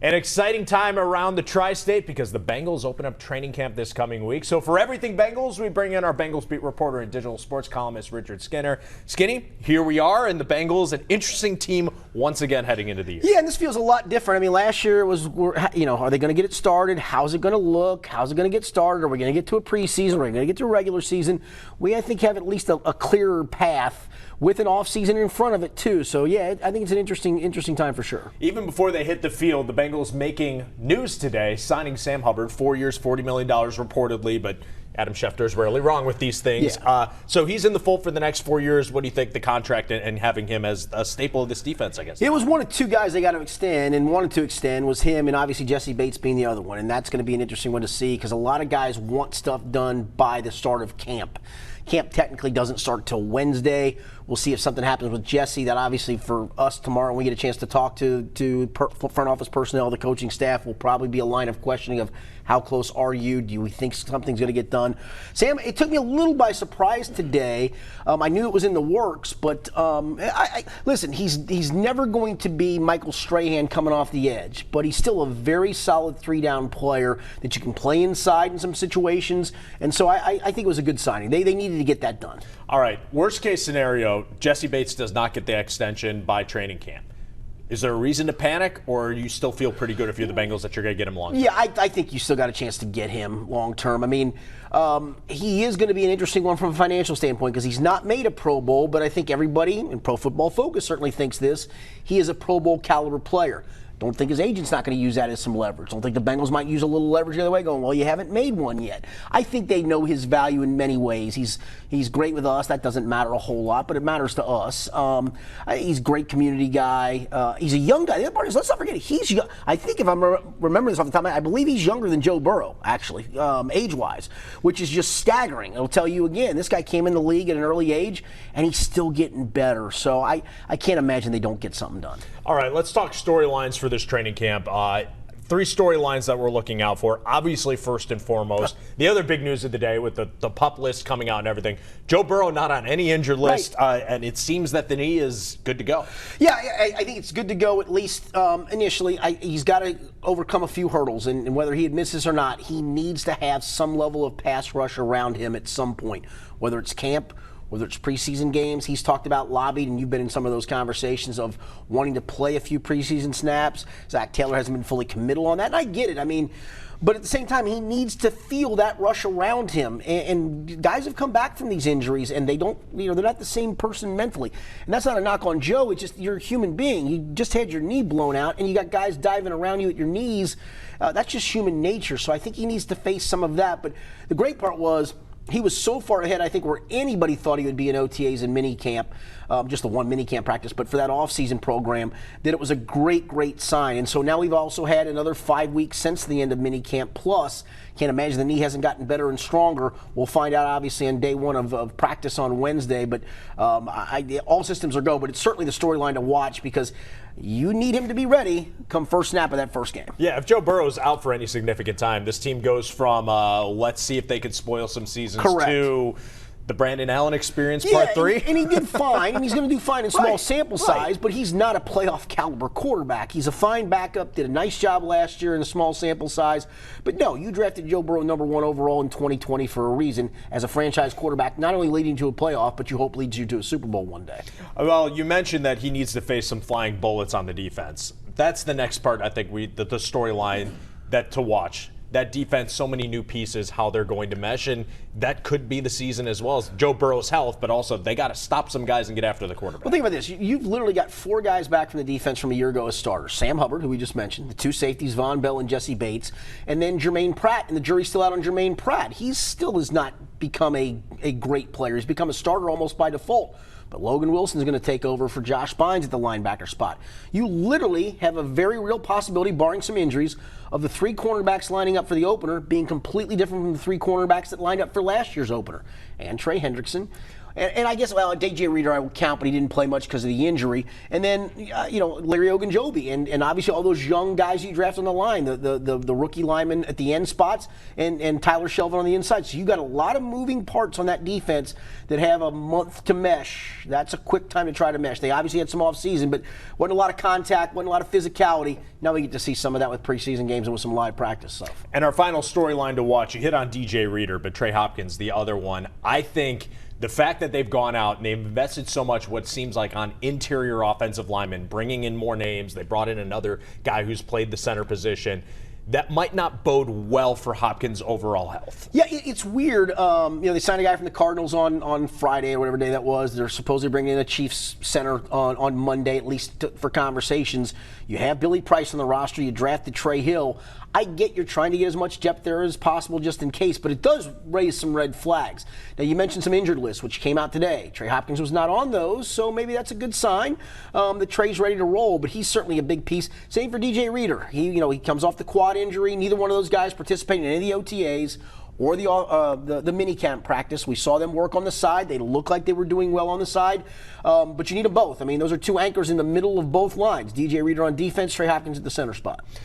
An exciting time around the tri-state because the Bengals open up training camp this coming week. So for everything Bengals, we bring in our Bengals beat reporter and digital sports columnist, Richard Skinner. Skinny, here we are, and the Bengals, an interesting team once again heading into the year. Yeah, and this feels a lot different. I mean, last year was, are they going to get it started? How's it going to look? How's it going to get started? Are we going to get to a preseason? Are we going to get to a regular season? We, I think, have at least a clearer path with an offseason in front of it, too. So, yeah, I think it's an interesting time for sure. Even before they hit the field, the Bengals making news today, signing Sam Hubbard, 4 years, $40 million reportedly, but Adam Schefter is rarely wrong with these things. Yeah. So he's in the fold for the next 4 years. What do you think the contract and having him as a staple of this defense, I guess? It was one of two guys they got to extend, and wanted to extend was him and obviously Jesse Bates being the other one. And that's going to be an interesting one to see because a lot of guys want stuff done by the start of camp. Camp technically doesn't start till Wednesday. We'll see if something happens with Jesse. That obviously for us tomorrow, when we get a chance to talk to front office personnel, the coaching staff, will probably be a line of questioning of how close are you? Do we think something's going to get done? Sam, it took me a little by surprise today. I knew it was in the works, but listen, he's never going to be Michael Strahan coming off the edge, but he's still a very solid three-down player that you can play inside in some situations, and so I think it was a good signing. They needed to get that done. All right, worst case scenario, Jesse Bates does not get the extension by training camp. Is there a reason to panic, or you still feel pretty good if you're the Bengals that you're going to get him long term? Yeah, I think you still got a chance to get him long term. I mean, he is going to be an interesting one from a financial standpoint because he's not made a Pro Bowl, but I think everybody in Pro Football Focus certainly thinks this. He is a Pro Bowl caliber player. Don't think his agent's not going to use that as some leverage. Don't think the Bengals might use a little leverage the other way, going, well, you haven't made one yet. I think they know his value in many ways. He's great with us. That doesn't matter a whole lot, but it matters to us. He's a great community guy. He's a young guy. The other part is, let's not forget, he's young. I think if I'm remembering this off the top of my head, I believe he's younger than Joe Burrow, actually, age-wise, which is just staggering. It'll tell you again, this guy came in the league at an early age, and he's still getting better. So I can't imagine they don't get something done. All right, let's talk storylines for this training camp. Three storylines that we're looking out for. Obviously, first and foremost, the other big news of the day with the PUP list coming out and everything. Joe Burrow not on any injured list, right. And it seems that the knee is good to go. Yeah, I think it's good to go at least initially. He's got to overcome a few hurdles, and whether he admits or not, he needs to have some level of pass rush around him at some point, whether it's camp, whether it's preseason games. He's talked about lobbied, and you've been in some of those conversations of wanting to play a few preseason snaps. Zach Taylor hasn't been fully committal on that, and I get it. I mean, but at the same time, he needs to feel that rush around him. And guys have come back from these injuries, and they don't, they're not the same person mentally. And that's not a knock on Joe. It's just you're a human being. You just had your knee blown out, and you got guys diving around you at your knees. That's just human nature. So I think he needs to face some of that. But the great part was, he was so far ahead, I think, where anybody thought he would be in OTAs and minicamp, just the one minicamp practice, but for that offseason program, that it was a great sign. And so now we've also had another 5 weeks since the end of minicamp, plus can't imagine the knee hasn't gotten better and stronger. We'll find out, obviously, on day one of practice on Wednesday, but all systems are go. But it's certainly the storyline to watch because you need him to be ready come first snap of that first game. Yeah, if Joe Burrow's out for any significant time, this team goes from let's see if they can spoil some seasons to the Brandon Allen experience, part three. And he did fine, and he's going to do fine in small sample size, but he's not a playoff caliber quarterback. He's a fine backup, did a nice job last year in a small sample size. But no, you drafted Joe Burrow number 1 overall in 2020 for a reason as a franchise quarterback, not only leading to a playoff, but you hope leads you to a Super Bowl one day. Well, you mentioned that he needs to face some flying bullets on the defense. That's the next part, I think, the storyline that to watch. That defense, so many new pieces, how they're going to mesh, and that could be the season as well as Joe Burrow's health, but also they got to stop some guys and get after the quarterback. Well, think about this. You've literally got 4 guys back from the defense from a year ago as starters. Sam Hubbard, who we just mentioned, the 2 safeties, Von Bell and Jesse Bates, and then Jermaine Pratt, and the jury's still out on Jermaine Pratt. He still has not become a great player. He's become a starter almost by default. But Logan Wilson's going to take over for Josh Bynes at the linebacker spot. You literally have a very real possibility, barring some injuries, of the 3 cornerbacks lining up for the opener being completely different from the 3 cornerbacks that lined up for last year's opener. And Trey Hendrickson And I guess, well, DJ Reader I would count, but he didn't play much because of the injury. And then, Larry Ogunjobi, and obviously all those young guys you draft on the line, the rookie linemen at the end spots, and Tyler Shelvin on the inside. So you got a lot of moving parts on that defense that have a month to mesh. That's a quick time to try to mesh. They obviously had some off-season, but wasn't a lot of contact, wasn't a lot of physicality. Now we get to see some of that with preseason games and with some live practice stuff. And our final storyline to watch, you hit on DJ Reader, but Trey Hopkins, the other one. I think the fact that they've gone out and they've invested so much, what seems like, on interior offensive linemen, bringing in more names. They brought in another guy who's played the center position. That might not bode well for Hopkins' overall health. Yeah, it's weird. They signed a guy from the Cardinals on Friday or whatever day that was. They're supposedly bringing in a Chiefs center on Monday, at least for conversations. You have Billy Price on the roster. You drafted Trey Hill. I get you're trying to get as much depth there as possible just in case, but it does raise some red flags. Now, you mentioned some injured lists, which came out today. Trey Hopkins was not on those, so maybe that's a good sign that Trey's ready to roll, but he's certainly a big piece. Same for DJ Reader. He comes off the quad injury. Neither one of those guys participating in any of the OTAs or the minicamp practice. We saw them work on the side. They look like they were doing well on the side, but you need them both. I mean, those are two anchors in the middle of both lines. DJ Reader on defense, Trey Hopkins at the center spot.